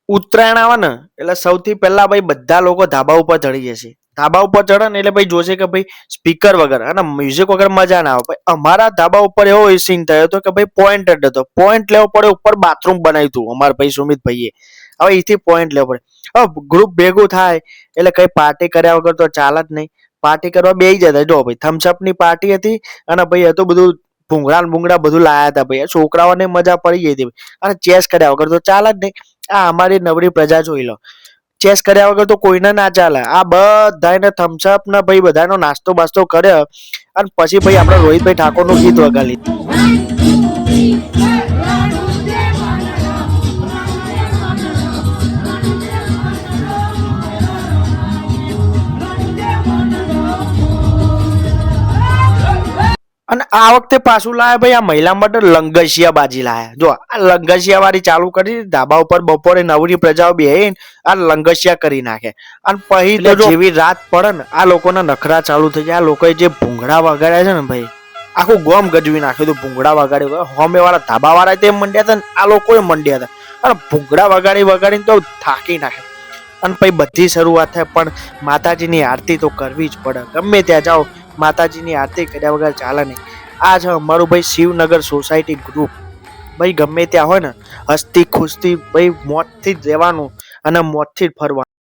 ઉત્તરાયણ આવે ને એટલે સૌથી પહેલા ભાઈ બધા લોકો ધાબા ઉપર ચડી જશે. ધાબા ઉપર ચડે ને એટલે ભાઈ જોશે કે ભાઈ સ્પીકર વગર અને મ્યુઝિક વગર મજા ના આવે. ભાઈ અમારા ધાબા ઉપર એવો સીન થયો હતો કે ભાઈ પોઈન્ટ જ હતો. પોઈન્ટ લેવો પડે ઉપર બાથરૂમ બનાવ્યું હતું અમારા ભાઈ સુમિતભાઈએ. હવે એથી પોઈન્ટ લેવો પડે. હવે ગ્રુપ ભેગું થાય એટલે કઈ પાર્ટી કર્યા વગર તો ચાલે જ નહીં. પાર્ટી કરવા બેસી જતા. જો ભાઈ થમ્સઅપ ની પાર્ટી હતી અને ભાઈ હતું બધું ભૂંગળા ભૂંગળા બધું લાયા હતા ભાઈ. છોકરાઓને મજા પડી ગઈ હતી અને ચેસ કર્યા વગર તો ચાલે જ નહીં. આ અમારી નવરી પ્રજા જોઈ લો. ચેસ કર્યા વગર તો કોઈને ના ચાલે. આ બધાને થમ્સઅપ ને ભાઈ બધાનો નાસ્તો બાસ્તો કર્યો અને પછી ભાઈ આપણે રોહિતભાઈ ઠાકોર નું ગીત વગાડી. અને આ વખતે પાછું લાયા ભાઈ આ મહિલા માટે લંગસિયા બાજી લાયા. જો આ લંગસિયા વાળી ચાલુ કરી ધાબા ઉપર બપોરે નવરી પ્રજાઓ બેહીને આ લંગસિયા કરી નાખે. અને પછી તો જેવી રાત પડે ને આ લોકોના નખરા ચાલુ થઈ જાય. આ લોકોએ જે ભૂંગળા વગાડ્યા છે ને ભાઈ આખું ગોમ ગજવી નાખ્યું હતું. ભૂંગળા વગાડી હોમે વાળા ધાબા વાળા તે મંડ્યા હતા ને આ લોકોએ મંડ્યા હતા. અને ભૂંગળા વગાડીને તો થાકી નાખે. અને પછી બધી શરૂઆત થાય પણ માતાજીની આરતી તો કરવી જ પડે. ગમે ત્યાં જાઓ માતાજીની આરતી કર્યા વગર ચાલે નહીં. આ છે અમારું ભાઈ શિવનગર સોસાયટી ગ્રુપ. ભાઈ ગમે ત્યાં હોય ને હસતી ખુશતી ભાઈ મોતથી જ રહેવાનું અને મોતથી જ ફરવાનું.